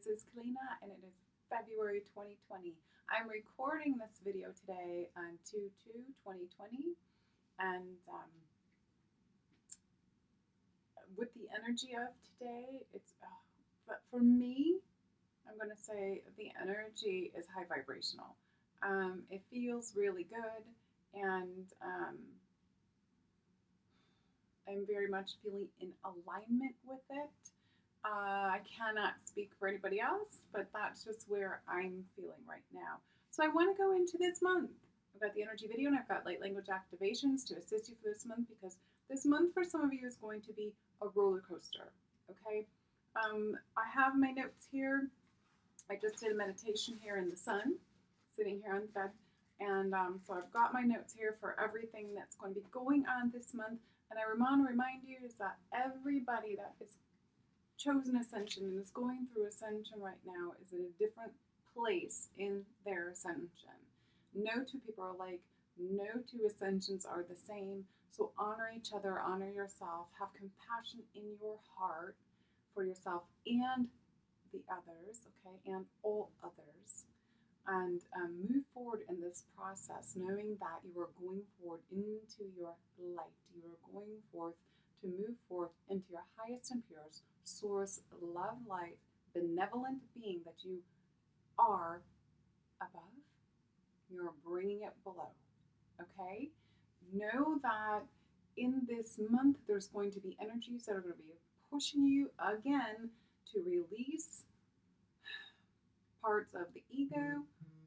This is Keleena, and it is February 2020. I'm recording this video today on 2/2/2020, and with the energy of today, but for me, I'm going to say the energy is high vibrational. It feels really good, and I'm very much feeling in alignment with it. I cannot speak for anybody else, but that's just where I'm feeling right now. So I want to go into this month. I've got the energy video and I've got light language activations to assist you for this month, because this month for some of you is going to be a roller coaster. Okay. I have my notes here. I just did a meditation here in the sun, sitting here on the bed. And so I've got my notes here for everything that's going to be going on this month. And I want to remind you is that everybody that is chosen ascension and is going through ascension right now is in a different place in their ascension. No two people are alike. No two ascensions are the same. So honor each other, honor yourself, have compassion in your heart for yourself and the others, okay, and all others. And move forward in this process, knowing that you are going forward into your light. You are going forth to move forth into your highest and purest source, love, light, benevolent being that you are above. You're bringing it below, okay? Know that in this month, there's going to be energies that are going to be pushing you again to release parts of the ego.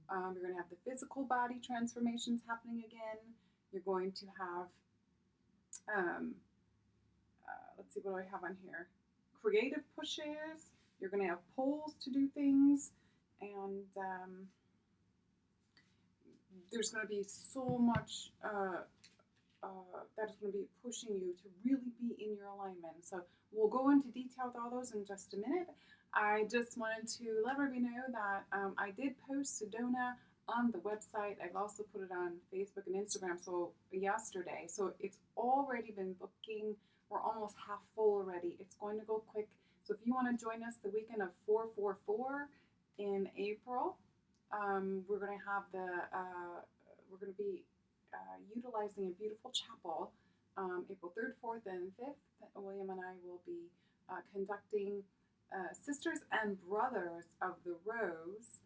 You're going to have the physical body transformations happening again. You're going to have, let's see, what do I have on here? Creative pushes. You're going to have pulls to do things. And there's going to be so much that is going to be pushing you to really be in your alignment. So we'll go into detail with all those in just a minute. I just wanted to let everybody know that I did post Sedona on the website. I've also put it on Facebook and Instagram yesterday. So it's already been booking. We're almost half full already. It's going to go quick. So if you want to join us the weekend of 4/4/4 in April, we're going to have we're going to be utilizing a beautiful chapel April 3rd, 4th, and 5th. William and I will be conducting Sisters and Brothers of the Rose,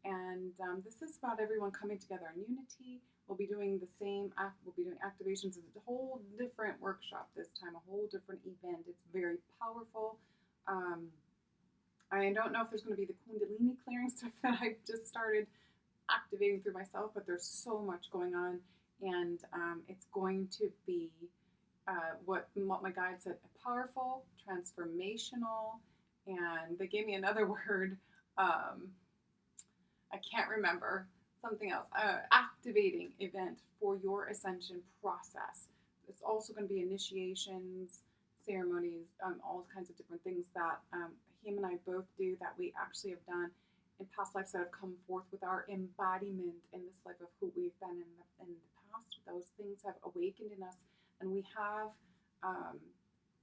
and this is about everyone coming together in unity. We'll be doing the same, we'll be doing activations. It's a whole different workshop this time, a whole different event. It's very powerful. I don't know if there's going to be the Kundalini clearing stuff that I've just started activating through myself, but there's so much going on, and it's going to be what my guide said, powerful, transformational, and they gave me another word. I can't remember. Something else. Activating event for your ascension process. It's also going to be initiations, ceremonies, all kinds of different things that him and I both do that we actually have done in past lives that have come forth with our embodiment in this life of who we've been in the past. Those things have awakened in us, and we have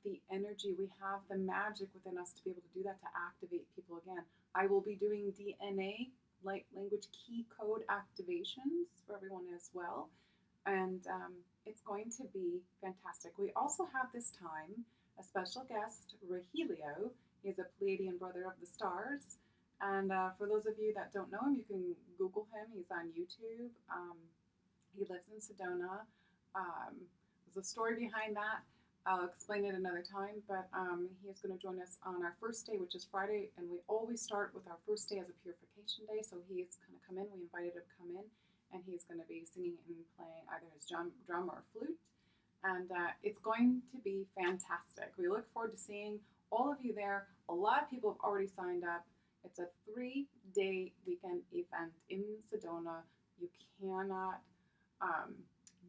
the energy, we have the magic within us to be able to do that, to activate people again. I will be doing DNA, light language key code activations for everyone as well. And it's going to be fantastic. We also have this time a special guest, Rahilio. He's a Pleiadian brother of the stars. And for those of you that don't know him, you can Google him. He's on YouTube. He lives in Sedona. There's a story behind that. I'll explain it another time, but he is going to join us on our first day, which is Friday, and we always start with our first day as a purification day, so he's going to come in. We invited him to come in, and he's going to be singing and playing either his drum or flute, and it's going to be fantastic. We look forward to seeing all of you there. A lot of people have already signed up. It's a 3-day weekend event in Sedona. You cannot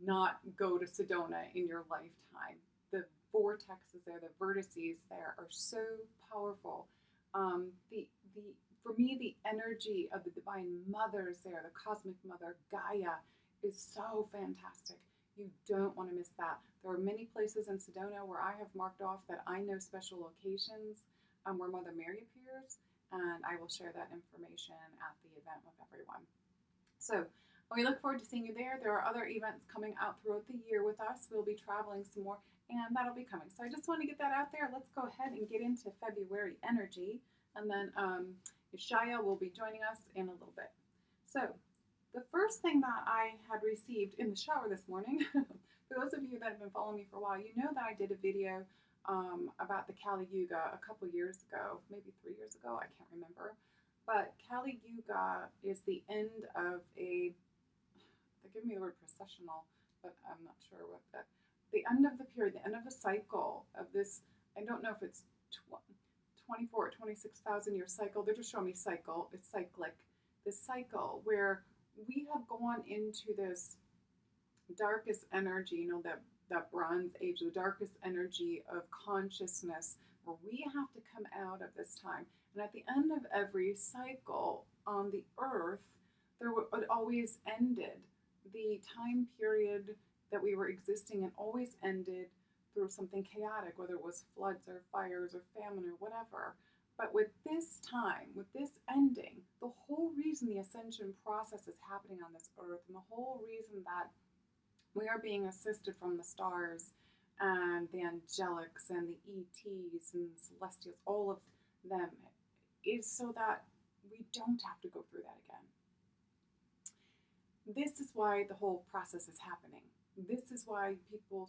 not go to Sedona in your lifetime. The vortexes there, the vertices there are so powerful. For me, the energy of the Divine Mothers there, the Cosmic Mother, Gaia, is so fantastic. You don't want to miss that. There are many places in Sedona where I have marked off that I know special locations where Mother Mary appears, and I will share that information at the event with everyone. So we look forward to seeing you there. There are other events coming out throughout the year with us. We'll be traveling some more, and that'll be coming. So I just want to get that out there. Let's go ahead and get into February energy, and then Yeshayah will be joining us in a little bit. So the first thing that I had received in the shower this morning, for those of you that have been following me for a while, you know that I did a video about the Kali Yuga a couple years ago, maybe 3 years ago, I can't remember. But Kali Yuga is the end of they give me the word processional, but I'm not sure what that, the end of the period, the end of the cycle of this, I don't know if it's 24 or 26,000 year cycle, they're just showing me cycle, it's cyclic, this cycle where we have gone into this darkest energy, you know, that Bronze Age, the darkest energy of consciousness, where we have to come out of this time. And at the end of every cycle on the earth, it always ended. The time period that we were existing in always ended through something chaotic, whether it was floods or fires or famine or whatever. But with this time, with this ending, the whole reason the ascension process is happening on this earth, and the whole reason that we are being assisted from the stars and the angelics and the ETs and celestials, all of them, is so that we don't have to go through that again. This is why the whole process is happening. This is why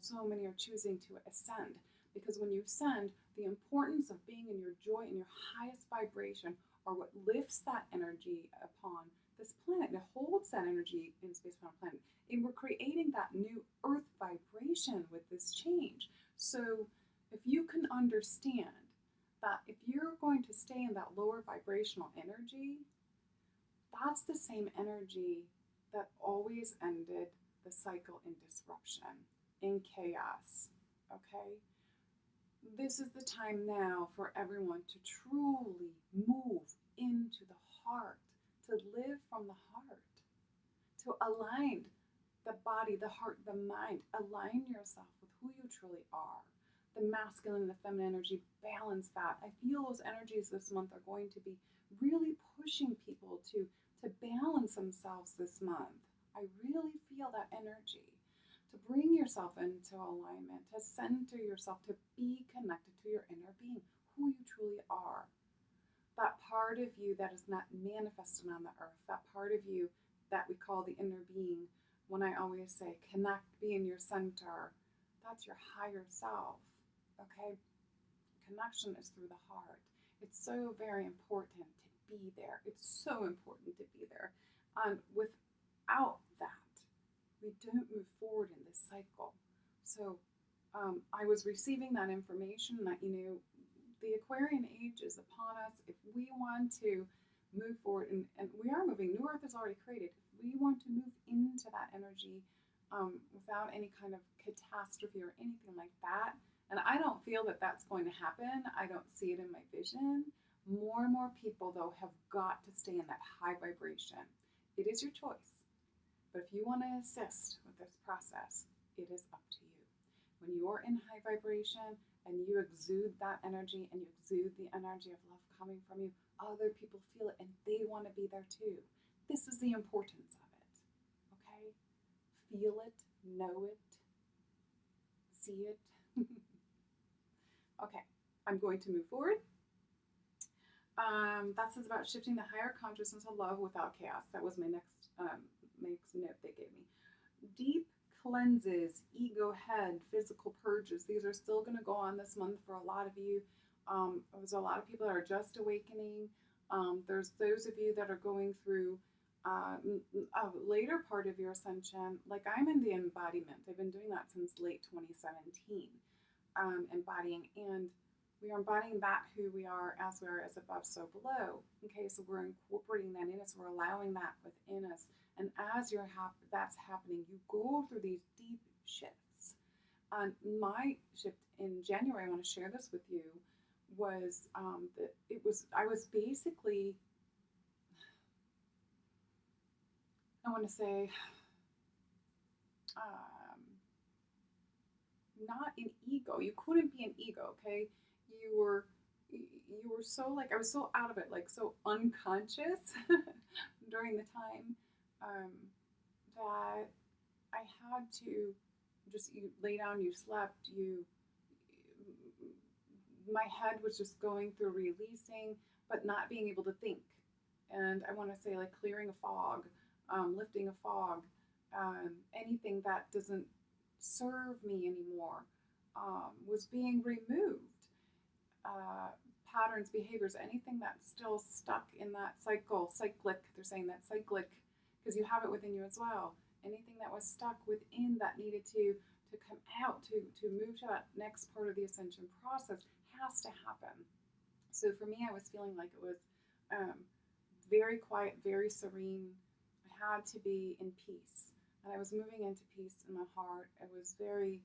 so many are choosing to ascend. Because when you ascend, the importance of being in your joy and your highest vibration are what lifts that energy upon this planet. It holds that energy in space upon a planet. And we're creating that new earth vibration with this change. So if you can understand that if you're going to stay in that lower vibrational energy, that's the same energy that always ended the cycle in disruption, in chaos, okay? This is the time now for everyone to truly move into the heart, to live from the heart, to align the body, the heart, the mind. Align yourself with who you truly are. The masculine and the feminine energy, balance that. I feel those energies this month are going to be really pushing people to balance themselves this month. I really feel that energy. To bring yourself into alignment, to center yourself, to be connected to your inner being, who you truly are. That part of you that is not manifested on the earth, that part of you that we call the inner being, when I always say connect, be in your center, that's your higher self, okay? Connection is through the heart. It's so very important to be there. It's so important to be there. And without that, we don't move forward in this cycle. So I was receiving that information that, the Aquarian age is upon us. If we want to move forward, and we are moving, New Earth is already created. If we want to move into that energy without any kind of catastrophe or anything like that, and I don't feel that that's going to happen. I don't see it in my vision. More and more people, though, have got to stay in that high vibration. It is your choice. But if you want to assist with this process, it is up to you. When you're in high vibration and you exude that energy and you exude the energy of love coming from you, other people feel it and they want to be there too. This is the importance of it. Okay? Feel it, know it, see it. Okay, I'm going to move forward. That says about shifting the higher consciousness of love without chaos. That was my next note they gave me. Deep cleanses, ego head, physical purges. These are still going to go on this month for a lot of you. There's a lot of people that are just awakening. There's those of you that are going through a later part of your ascension. Like I'm in the embodiment. I've been doing that since late 2017. Embodying, and we are embodying that who we are as above, so below. Okay, so we're incorporating that in us, we're allowing that within us, and as that's happening, you go through these deep shifts. My shift in January, I want to share this with you, was I was basically, I want to say, not in ego. You couldn't be an ego, okay? You were were so like, I was so out of it, like so unconscious during the time that I had to just, you lay down, you slept, my head was just going through releasing, but not being able to think. And I want to say like clearing a fog, lifting a fog, anything that doesn't serve me anymore was being removed. Patterns, behaviors, anything that's still stuck in that cyclic, they're saying that cyclic, because you have it within you as well. Anything that was stuck within that needed to come out, to move to that next part of the ascension process has to happen. So for me, I was feeling like it was very quiet, very serene. I had to be in peace. And I was moving into peace in my heart. It was very,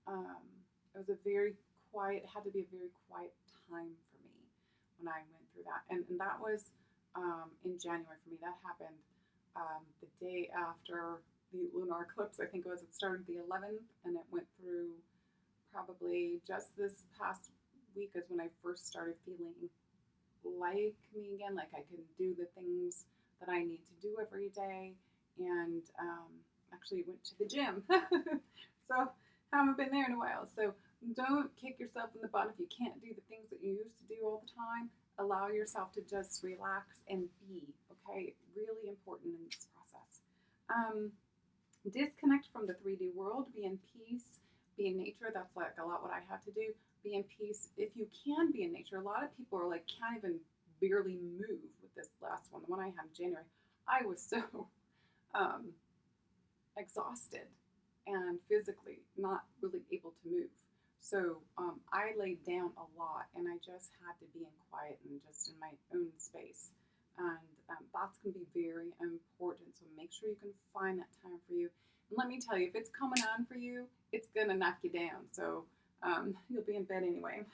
it was a very quiet, it had to be a very quiet time for me when I went through that. And that was in January for me. That happened the day after the lunar eclipse. I think it started the 11th and it went through probably just this past week is when I first started feeling like me again, like I can do the things that I need to do every day, and actually went to the gym. So haven't been there in a while. So don't kick yourself in the butt if you can't do the things that you used to do all the time. Allow yourself to just relax and be, okay? Really important in this process. Disconnect from the 3D world, be in peace, be in nature. That's like a lot what I had to do. Be in peace. If you can be in nature, a lot of people are like, can't even barely move with this last one. The one I had in January, I was so exhausted and physically not really able to move. So I laid down a lot and I just had to be in quiet and just in my own space. And that's going to be very important. So make sure you can find that time for you. And let me tell you, if it's coming on for you, it's going to knock you down. So you'll be in bed anyway.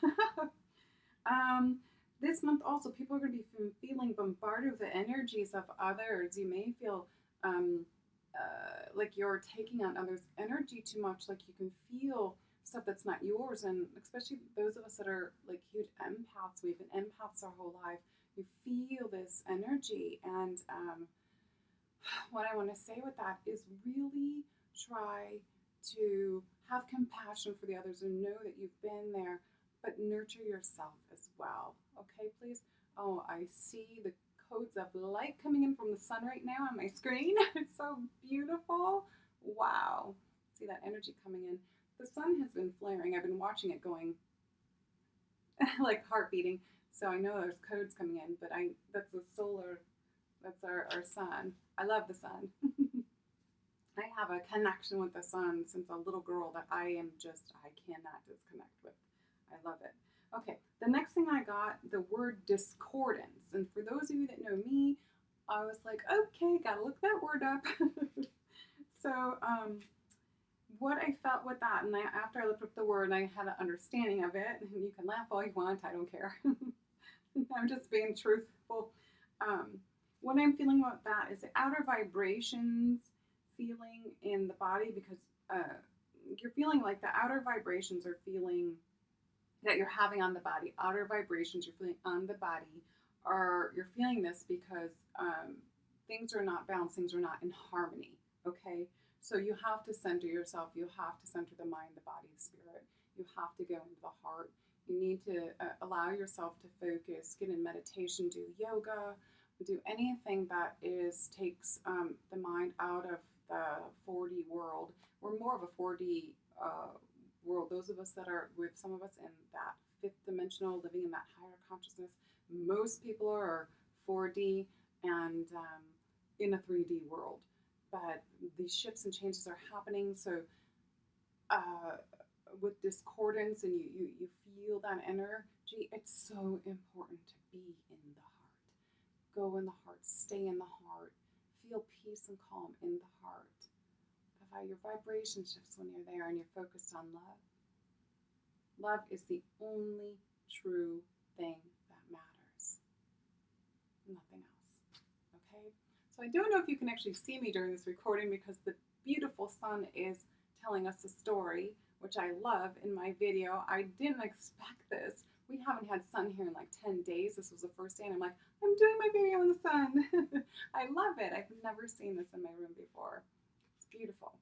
This month also, people are going to be feeling bombarded with the energies of others. You may feel like you're taking on others' energy too much, like you can feel stuff that's not yours. And especially those of us that are like huge empaths, we've been empaths our whole life. You feel this energy. And what I want to say with that is really try to have compassion for the others and know that you've been there, but nurture yourself as well. Okay, please? Oh, I see the codes of light coming in from the sun right now on my screen. It's so beautiful. Wow. See that energy coming in. The sun has been flaring. I've been watching it going like heart beating. So I know there's codes coming in, but that's the solar, that's our sun. I love the sun. I have a connection with the sun since a little girl that I cannot disconnect with. I love it. Okay, the next thing I got, the word discordance. And for those of you that know me, I was like, okay, gotta look that word up. So what I felt with that, and after I looked up the word and I had an understanding of it, and you can laugh all you want, I don't care. I'm just being truthful. What I'm feeling about that is the outer vibrations feeling in the body, because you're feeling like the outer vibrations are feeling that you're having on the body. Outer vibrations you're feeling on the body, you're feeling this because things are not balanced, things are not in harmony, okay? So you have to center yourself, you have to center the mind, the body, the spirit. You have to go into the heart. You need to allow yourself to focus, get in meditation, do yoga, do anything that takes the mind out of the 4D world. We're more of a 4D world. Those of us that are, with some of us in that 5th dimensional, living in that higher consciousness, most people are 4D and in a 3D world. But these shifts and changes are happening. So with discordance and you feel that energy, it's so important to be in the heart. Go in the heart, stay in the heart, feel peace and calm in the heart. Your vibration shifts when you're there and you're focused on love. Love is the only true thing that matters. Nothing else. Okay? So I don't know if you can actually see me during this recording because the beautiful sun is telling us a story, which I love in my video. I didn't expect this, we haven't had sun here in like 10 days. This was the first day, and I'm like, I'm doing my video in the sun. I love it. I've never seen this in my room before. It's beautiful.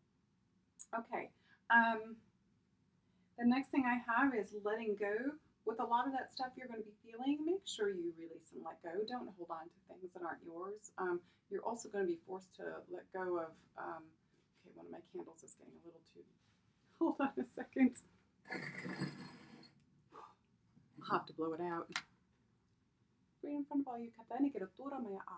Okay. The next thing I have is letting go. With a lot of that stuff you're going to be feeling, make sure you release and let go. Don't hold on to things that aren't yours. You're also going to be forced to let go of, okay, one of my candles is getting a little too, hold on a second. I'll have to blow it out. Right in front of all you, Katani, que rotura maya a.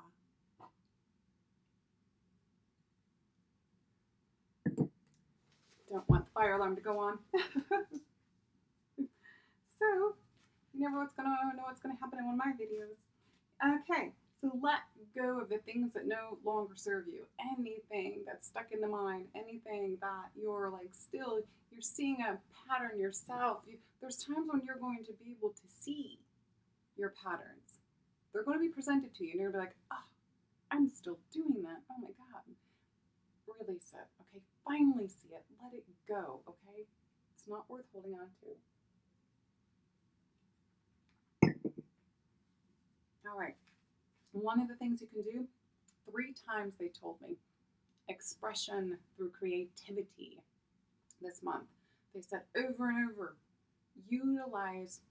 Don't want the fire alarm to go on. So, you never know what's gonna happen in one of my videos. Okay, so let go of the things that no longer serve you. Anything that's stuck in the mind, anything that you're like still, you're seeing a pattern yourself. There's times when you're going to be able to see your patterns. They're going to be presented to you, and you're going to be like, oh, I'm still doing that. Oh my God. Release it, okay? Finally see it. Let it go, okay? It's not worth holding on to. All right. One of the things you can do, 3 times they told me, expression through creativity this month. They said over and over, utilize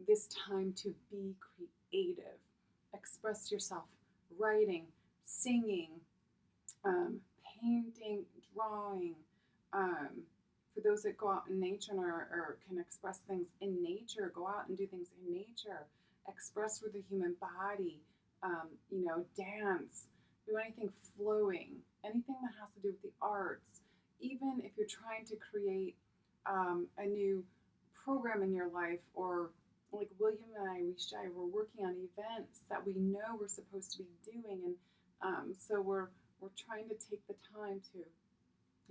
this time to be creative. Express yourself, writing, singing, painting, drawing. For those that go out in nature or can express things in nature, go out and do things in nature. Express through the human body, dance, do anything flowing, anything that has to do with the arts. Even if you're trying to create a new program in your life, or like William and I, Wayshower, we're working on events that we know we're supposed to be doing, and so we're trying to take the time to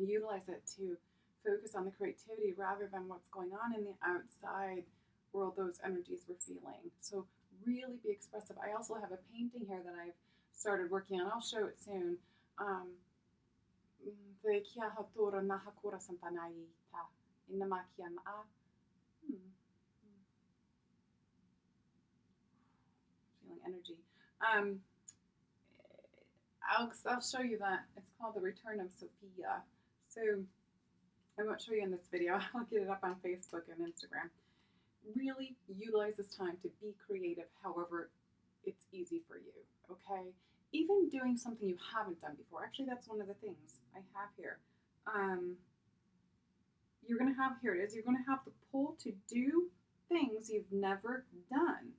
utilize it to focus on the creativity rather than what's going on in the outside world, those energies we're feeling. So really be expressive. I also have a painting here that I've started working on. I'll show it soon. Feeling energy. I'll show you that. It's called The Return of Sophia. So I won't show you in this video. I'll get it up on Facebook and Instagram. Really utilize this time to be creative, however it's easy for you, okay? Even doing something you haven't done before. Actually, that's one of the things I have here. You're going to have, here it is, you're going to have the pull to do things you've never done.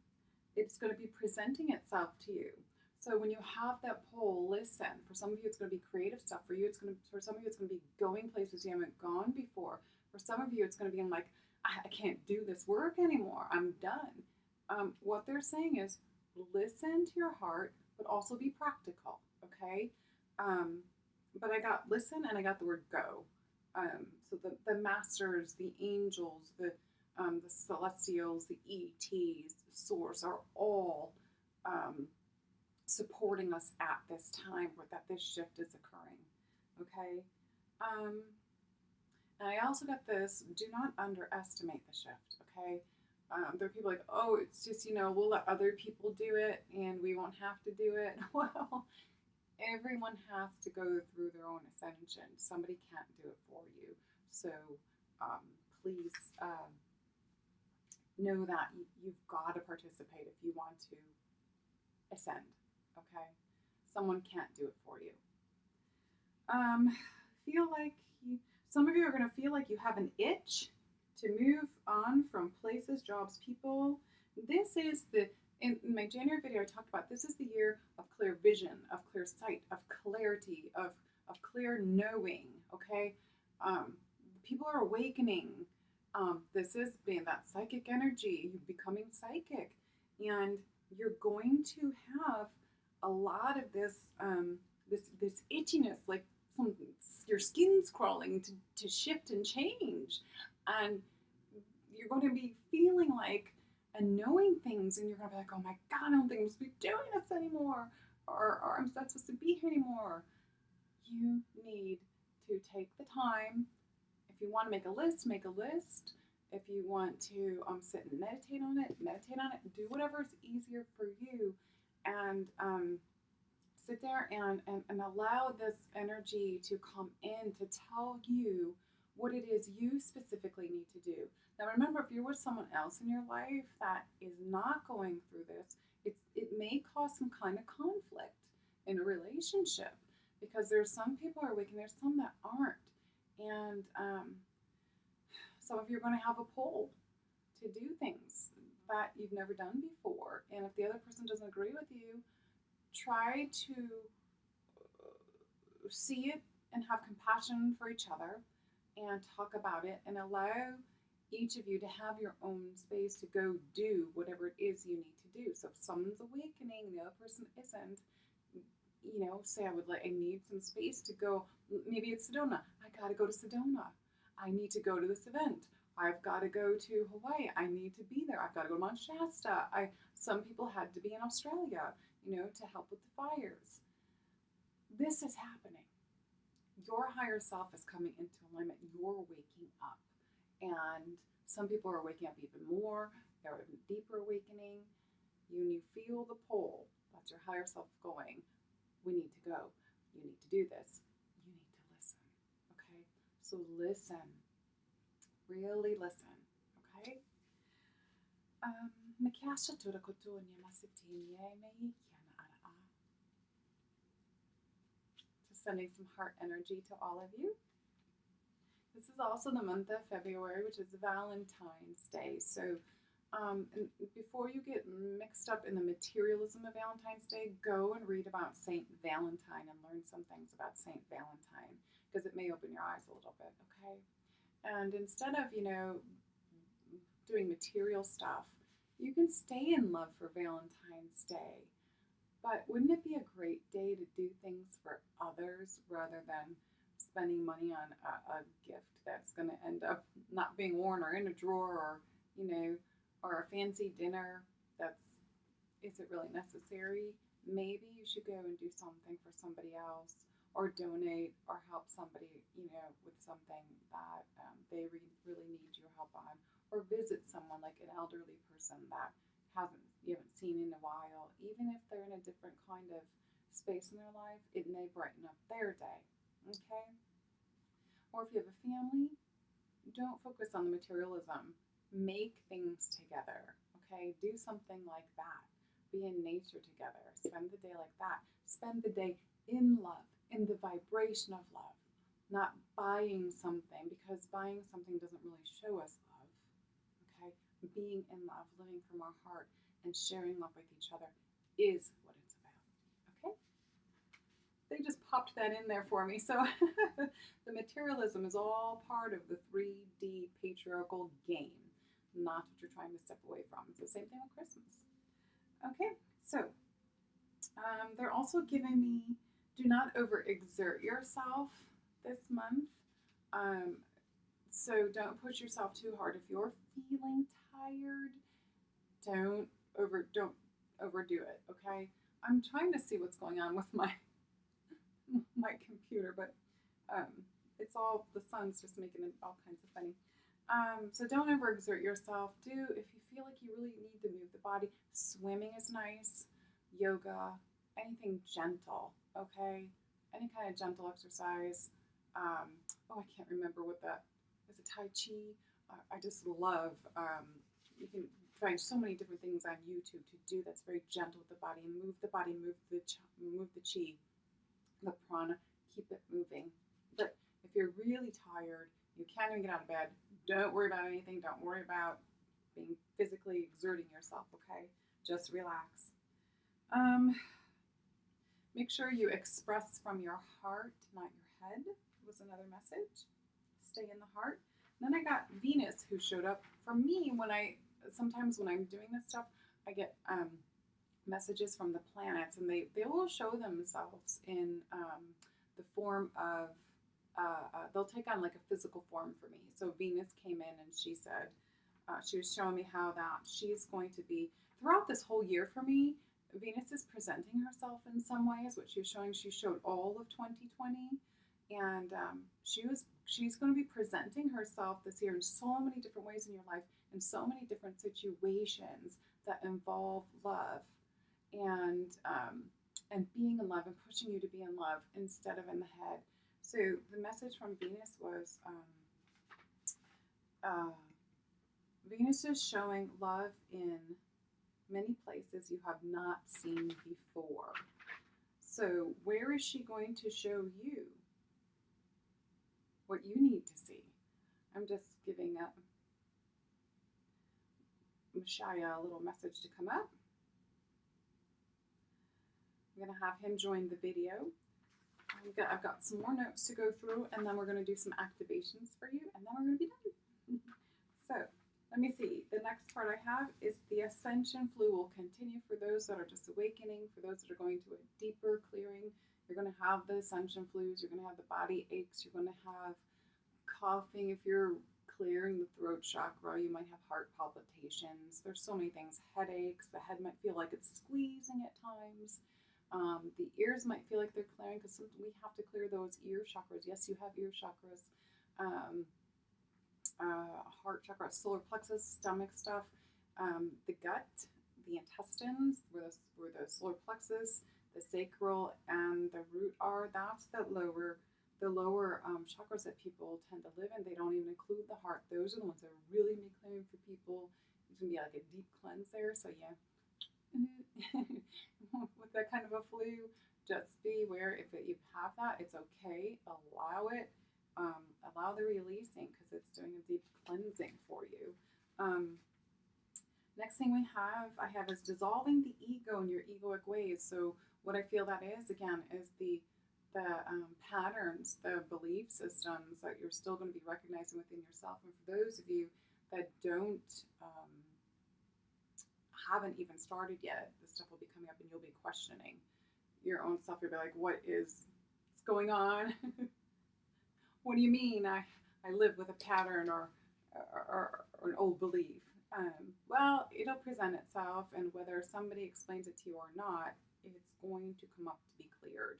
It's going to be presenting itself to you. So when you have that pull, listen. For some of you, it's going to be creative stuff. For some of you, it's going to be going places you haven't gone before. For some of you, it's going to be like, I can't do this work anymore. I'm done. What they're saying is listen to your heart, but also be practical, okay? But I got listen and I got the word go. So the masters, the angels, the celestials, the ETs, the source are all supporting us at this time that this shift is occurring, okay? And I also got this, do not underestimate the shift, okay? There are people like, oh, it's just, we'll let other people do it and we won't have to do it. Well, everyone has to go through their own ascension. Somebody can't do it for you. So please know that you've got to participate if you want to ascend, okay? Someone can't do it for you. Feel like some of you are going to feel like you have an itch to move on from places, jobs, people. This is in my January video I talked about, this is the year of clear vision, of clear sight, of clarity, of clear knowing, okay? People are awakening. This is being that psychic energy, you're becoming psychic, and you're going to have a lot of this this itchiness, like your skin's crawling to shift and change, and you're going to be feeling like and knowing things, and you're going to be like, oh my God, I don't think I'm supposed to be doing this anymore, or I'm not supposed to be here anymore. You need to take the time. If you want to make a list, make a list. If you want to sit and meditate on it, do whatever is easier for you, and sit there and allow this energy to come in to tell you what it is you specifically need to do. Now remember, if you're with someone else in your life that is not going through this, it may cause some kind of conflict in a relationship, because there's some people who are awake and there's some that aren't. And some of you are going to have a pull to do things that you've never done before. And if the other person doesn't agree with you, try to see it and have compassion for each other and talk about it, and allow each of you to have your own space to go do whatever it is you need to do. So if someone's awakening and the other person isn't, say I need some space to go. Maybe it's Sedona. I gotta go to Sedona. I need to go to this event. I've got to go to Hawaii. I need to be there. I've got to go to Mount Shasta. Some people had to be in Australia, to help with the fires. This is happening. Your higher self is coming into alignment. You're waking up. And some people are waking up even more. They're in deeper awakening. You feel the pull. That's your higher self going. We need to go. You need to do this. You need to listen. Okay? So listen. Really listen. Okay? Just sending some heart energy to all of you. This is also the month of February, which is Valentine's Day. So before you get mixed up in the materialism of Valentine's Day, go and read about Saint Valentine and learn some things about Saint Valentine, because it may open your eyes a little bit, okay? And instead of, doing material stuff, you can stay in love for Valentine's Day. But wouldn't it be a great day to do things for others rather than spending money on a gift that's going to end up not being worn or in a drawer, or a fancy dinner is it really necessary? Maybe you should go and do something for somebody else, or donate, or help somebody, with something that they really need your help on, or visit someone like an elderly person that you haven't seen in a while. Even if they're in a different kind of space in their life, it may brighten up their day. Okay? Or if you have a family, don't focus on the materialism. Make things together. Okay? Do something like that. Be in nature together. Spend the day like that. Spend the day in love, in the vibration of love. Not buying something, because buying something doesn't really show us love. Okay? Being in love, living from our heart, and sharing love with each other is what it's about. Okay? They just popped that in there for me. So the materialism is all part of the 3D patriarchal game, not what you're trying to step away from. It's the same thing with Christmas. Okay, so they're also giving me, do not overexert yourself this month. So don't push yourself too hard. If you're feeling tired, don't overdo it. Okay, I'm trying to see what's going on with my computer, but it's all, the sun's just making it all kinds of funny. So don't overexert yourself. If you feel like you really need to move the body, swimming is nice, yoga, anything gentle, okay? Any kind of gentle exercise. I can't remember what that is. A Tai Chi. I just love, you can find so many different things on YouTube to do that's very gentle with the body. Move the body, move the chi, the prana, keep it moving. But if you're really tired, you can't even get out of bed, don't worry about anything. Don't worry about being physically exerting yourself, okay? Just relax. Make sure you express from your heart, not your head, was another message. Stay in the heart. And then I got Venus, who showed up for me sometimes when I'm doing this stuff, I get messages from the planets, and they will show themselves in the form of, they'll take on like a physical form for me. So Venus came in and she said, she was showing me how that she's going to be, throughout this whole year for me, Venus is presenting herself in some ways. What she was showing, she showed all of 2020, And she's going to be presenting herself this year in so many different ways in your life, in so many different situations that involve love and being in love and pushing you to be in love instead of in the head. So the message from Venus was Venus is showing love in many places you have not seen before. So where is she going to show you what you need to see? I'm just giving Yeshayah a little message to come up. I'm going to have him join the video. I've got some more notes to go through, and then we're going to do some activations for you, and then we're going to be done. So let me see. The next part I have is the ascension flu will continue for those that are just awakening, for those that are going to a deeper clearing. You're going to have the ascension flus. You're going to have the body aches. You're going to have coughing. If you're clearing the throat chakra, you might have heart palpitations. There's so many things. Headaches. The head might feel like it's squeezing at times. The ears might feel like they're clearing because we have to clear those ear chakras. Yes, you have ear chakras. Heart chakra, solar plexus, stomach stuff, the gut, the intestines, where the solar plexus, the sacral, and the root are. That's the lower chakras that people tend to live in. They don't even include the heart. Those are the ones that are really be clearing for people. It's gonna be like a deep cleanse there. So yeah. With that kind of a flu, just be aware if you have that, it's okay. Allow it. Allow the releasing because it's doing a deep cleansing for you. Next thing I have is dissolving the ego in your egoic ways. So what I feel that is, again, is the patterns, the belief systems that you're still going to be recognizing within yourself. And for those of you that haven't even started yet, this stuff will be coming up and you'll be questioning your own self. You'll be like, what's going on? What do you mean I live with a pattern or an old belief? Well, it'll present itself, and whether somebody explains it to you or not, it's going to come up to be cleared.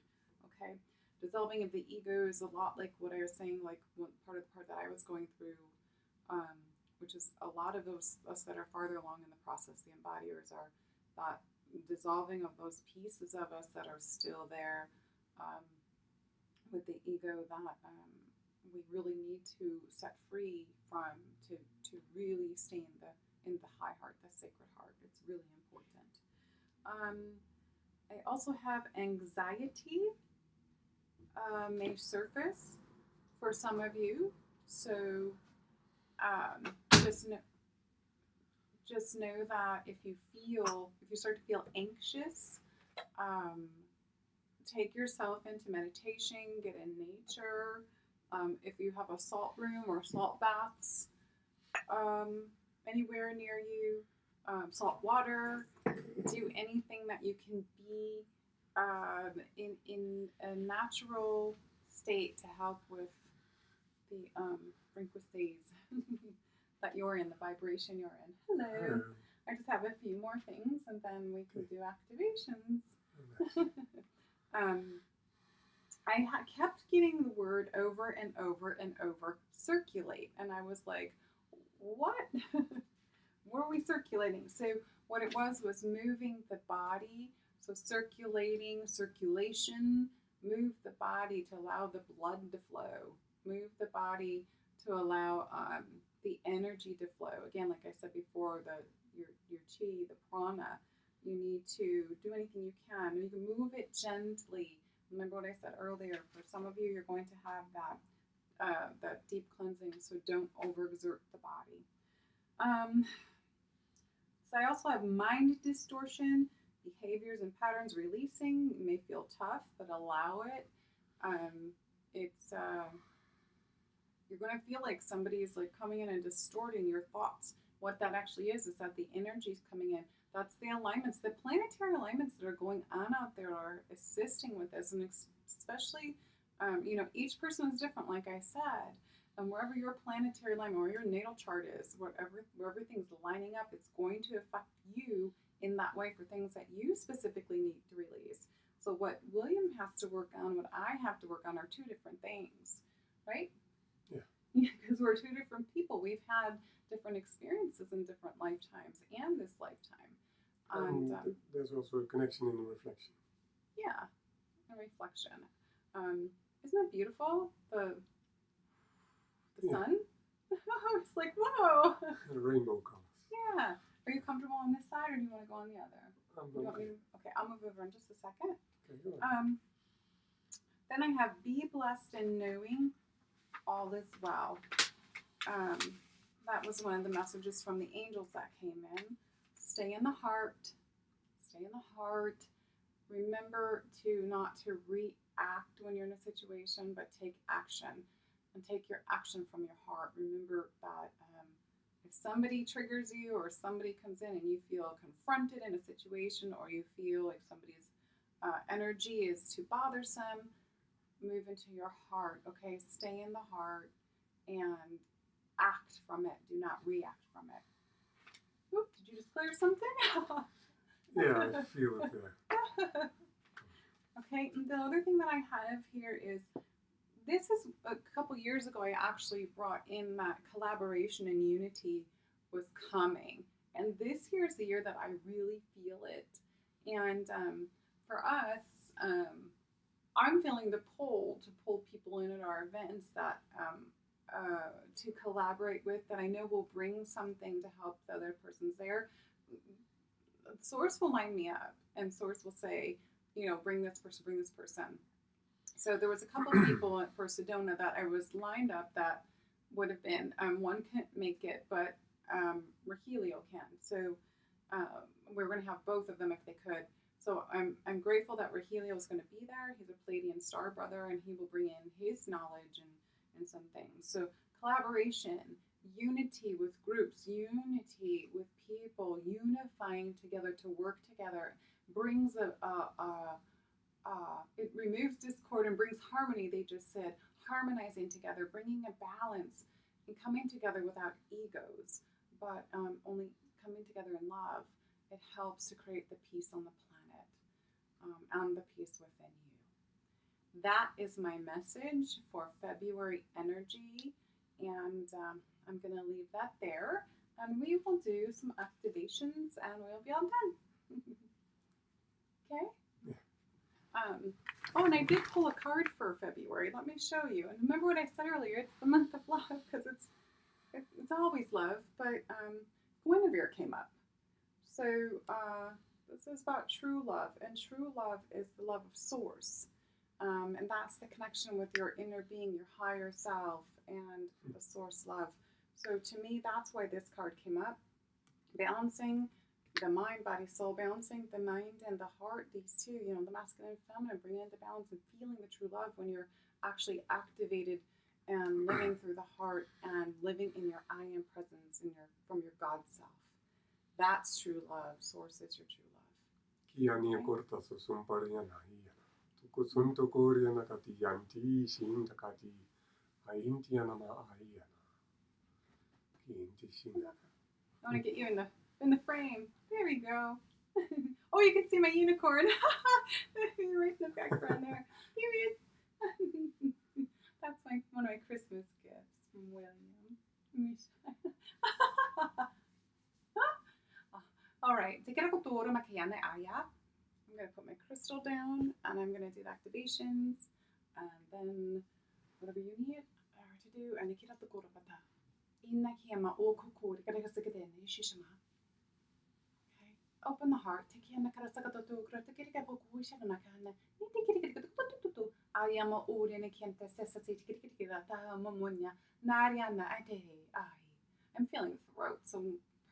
Okay? Dissolving of the ego is a lot like what I was saying, like part that I was going through, which is a lot of us that are farther along in the process, the embodiers, are that dissolving of those pieces of us that are still there with the ego that we really need to set free from to really stay in the high heart, the sacred heart. It's really important. I also have anxiety may surface for some of you. So just know that if you start to feel anxious, take yourself into meditation, get in nature. If you have a salt room or salt baths anywhere near you, salt water, do anything that you can be in a natural state to help with the frequencies that you're in, the vibration you're in. Hello. I just have a few more things and then we can do activations. I kept getting the word over and over and over, circulate. And I was like, what? What are we circulating? So what it was moving the body. So circulation, move the body to allow the blood to flow. Move the body to allow the energy to flow. Again, like I said before, your chi, the prana, you need to do anything you can. You can move it gently. Remember what I said earlier. For some of you, you're going to have that deep cleansing, so don't overexert the body. So I also have mind distortion, behaviors and patterns releasing. You may feel tough, but allow it. You're going to feel like somebody's like coming in and distorting your thoughts. What that actually is that the energy's coming in. That's the alignments, the planetary alignments that are going on out there are assisting with this. And especially, each person is different, like I said. And wherever your planetary alignment or your natal chart is, where everything's lining up, it's going to affect you in that way for things that you specifically need to release. So what William has to work on, what I have to work on are two different things, right? Yeah. Because we're two different people. We've had different experiences in different lifetimes and this lifetime. And there's also a connection in the reflection. Yeah, a reflection. Isn't that beautiful? The sun? It's like, whoa! The rainbow colors. Yeah. Are you comfortable on this side or do you want to go on the other? Okay. Okay, I'll move over in just a second. Okay, go on. Then I have be blessed in knowing all is well. That was one of the messages from the angels that came in. Stay in the heart. Stay in the heart. Remember not to react when you're in a situation, but take action. And take your action from your heart. Remember that if somebody triggers you or somebody comes in and you feel confronted in a situation or you feel like somebody's energy is too bothersome, move into your heart, okay? Stay in the heart and act from it. Do not react from it. Oop, did you just clear something? Yeah, I feel it there. Okay, and the other thing that I have here is, this is a couple years ago, I actually brought in that collaboration and unity was coming. And this year is the year that I really feel it. And for us, I'm feeling the pull to pull people in at our events that to collaborate with, that I know will bring something to help the other persons there. Source will line me up and Source will say, bring this person. So there was a couple of people for Sedona that I was lined up that would have been, one couldn't make it, but Rogelio can. So we're going to have both of them if they could. So I'm grateful that Rogelio is going to be there. He's a Palladian star brother, and he will bring in his knowledge and some things. So collaboration, unity with groups, unity with people, unifying together to work together brings it removes discord and brings harmony. They just said harmonizing together, bringing a balance and coming together without egos, but only coming together in love. It helps to create the peace on the planet and the peace within you. That is my message for February energy, and I'm going to leave that there, and we will do some activations and we'll be all done. Okay? Oh, and I did pull a card for February. Let me show you. And remember what I said earlier, it's the month of love, because it's always love, but Guinevere came up. So this is about true love, and true love is the love of Source. And that's the connection with your inner being, your higher self, and the Source love. So to me, that's why this card came up. Balancing the mind, body, soul, balancing the mind and the heart, these two, the masculine and feminine, bring into balance and feeling the true love when you're actually activated and living through the heart and living in your I am presence from your God self. That's true love. Source is your true love. Kiani kortaso sumpariana hiya. Tuku suntokoriana kati yanti shinda kati aintiana ma ayana. Kiinti shinda. I want to get you in the frame. There we go. Oh, you can see my unicorn. Right in the background there. Here he is. That's one of my Christmas gifts from William. All right. I'm going to put my crystal down and I'm going to do the activations and then whatever you need to do. And open the heart. I'm feeling throat, so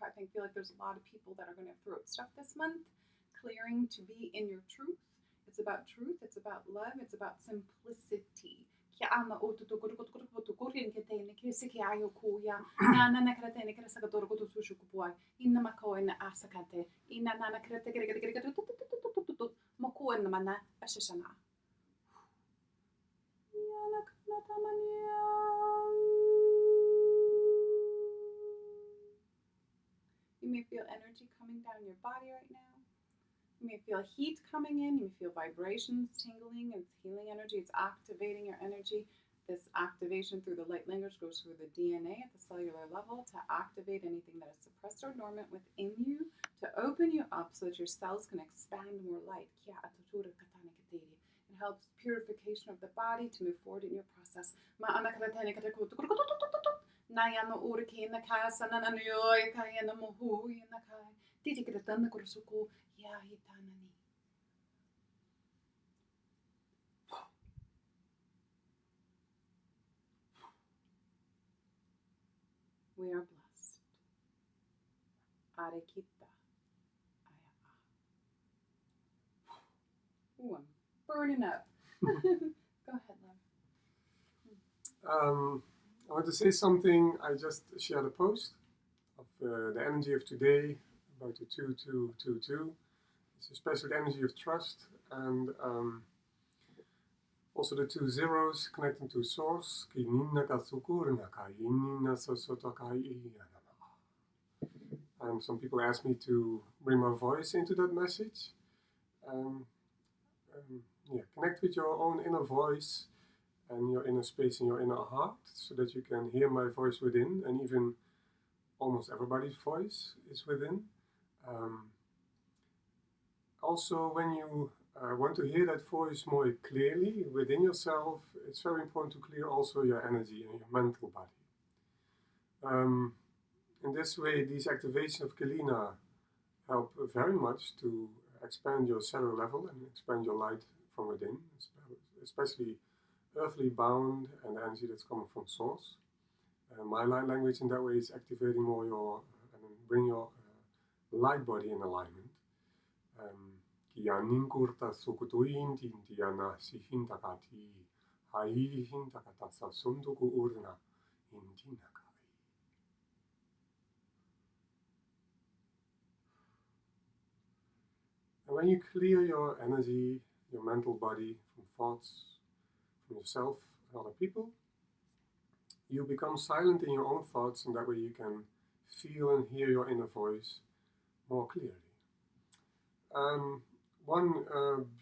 I feel like there's a lot of people that are going to have throat stuff this month. Clearing to be in your truth. It's about truth. It's about love. It's about simplicity. You may feel energy coming down your body right now. You may feel heat coming in. You may feel vibrations tingling. It's healing energy. It's activating your energy. This activation through the light language goes through the DNA at the cellular level to activate anything that is suppressed or dormant within you, to open you up so that your cells can expand more light. It helps purification of the body to move forward in your process. We are blessed. Arekita. Ooh, I'm burning up. Go ahead, love. I want to say something. I just shared a post of the energy of today about the 2222. It's a special energy of trust, and also the 2 zeros connecting to source. And some people ask me to bring my voice into that message. Connect with your own inner voice and your inner space and your inner heart, so that you can hear my voice within, and even almost everybody's voice is within. Also, when you want to hear that voice more clearly within yourself, it's very important to clear also your energy and your mental body. In this way, these activations of Keleena help very much to expand your cellular level and expand your light from within, especially earthly bound and energy that's coming from source. My light language in that way is activating more your and bring your light body in alignment. And when you clear your energy, your mental body from thoughts, from yourself and other people, you become silent in your own thoughts, and that way you can feel and hear your inner voice more clearly. One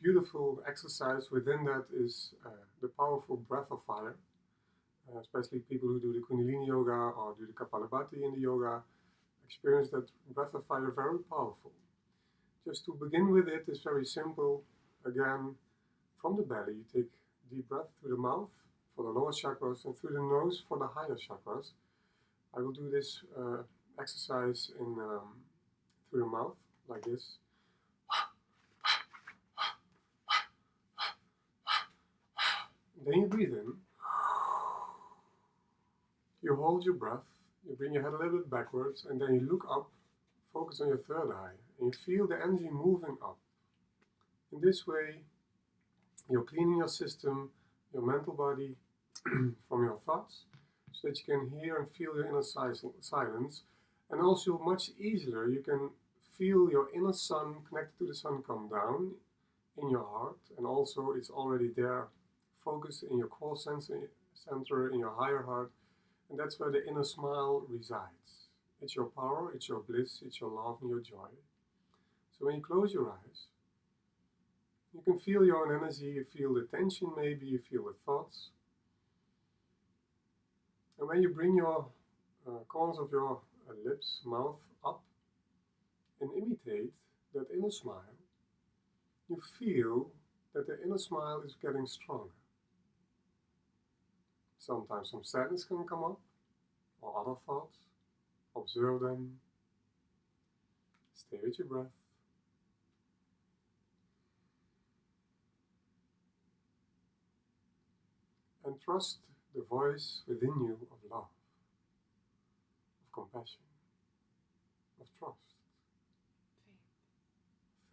beautiful exercise within that is the powerful breath of fire, especially people who do the Kundalini yoga or do the Kapalabhati in the yoga experience that breath of fire very powerful. Just to begin with, it is very simple. Again, from the belly, you take deep breath through the mouth for the lower chakras and through the nose for the higher chakras. I will do this exercise through the mouth, like this. Then you breathe in. You hold your breath. You bring your head a little bit backwards, and then you look up, focus on your third eye, and you feel the energy moving up. In this way, you're cleaning your system, your mental body from your thoughts, so that you can hear and feel your inner silence. And also, much easier, you can feel your inner sun connected to the sun come down in your heart, and also it's already there, focused in your core center, in your higher heart, and that's where the inner smile resides. It's your power, it's your bliss, it's your love and your joy. So when you close your eyes, you can feel your own energy, you feel the tension maybe, you feel the thoughts. And when you bring your corners of your lips, mouth up and imitate that inner smile, you feel that the inner smile is getting stronger. Sometimes some sadness can come up, or other thoughts. Observe them. Stay with your breath. And trust the voice within you of love, of compassion, of trust,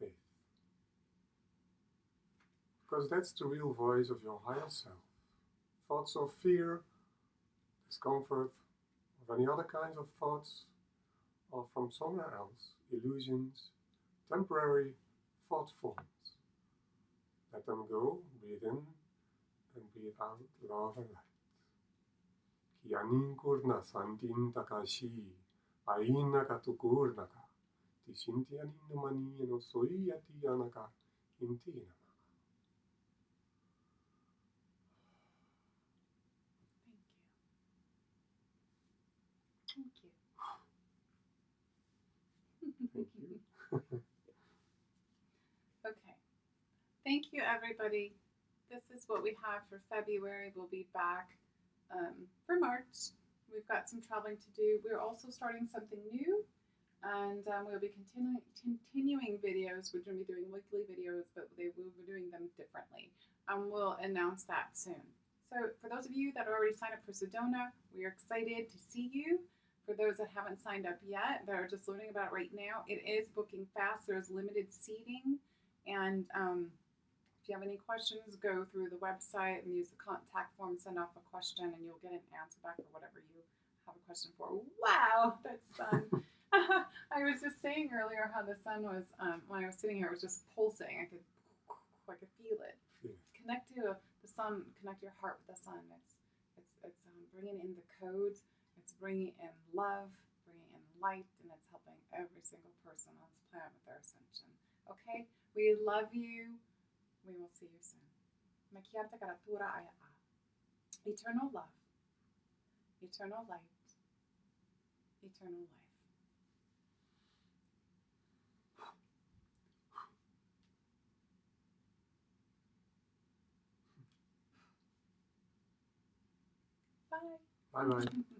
faith. Because that's the real voice of your higher self. Thoughts of fear, discomfort, of any other kinds of thoughts, or from somewhere else, illusions, temporary thought forms. Let them go, breathe in, and breathe out love and light. Kianin kurna santin takashi, aina katukurnaka, Tishinti anino mani no soi ati anaka inti nama. Thank you. Thank you. Okay. Thank you, everybody. This is what we have for February. We'll be back for March. We've got some traveling to do. We're also starting something new, and we'll be continuing videos. We're going to be doing weekly videos, but we'll be doing them differently. We'll announce that soon. So for those of you that already signed up for Sedona, we are excited to see you. For those that haven't signed up yet, that are just learning about it right now, it is booking fast. There's limited seating, and if you have any questions, go through the website and use the contact form, send off a question, and you'll get an answer back for whatever you have a question for. Wow, that sun. I was just saying earlier how the sun was, when I was sitting here, it was just pulsing. I could feel it. Yeah. Connect to the sun, connect your heart with the sun. It's bringing in the codes. It's bringing in love, bringing in light, and it's helping every single person on this planet with their ascension. Okay? We love you. We will see you soon. Eternal love, eternal light, eternal life. Bye. Bye bye.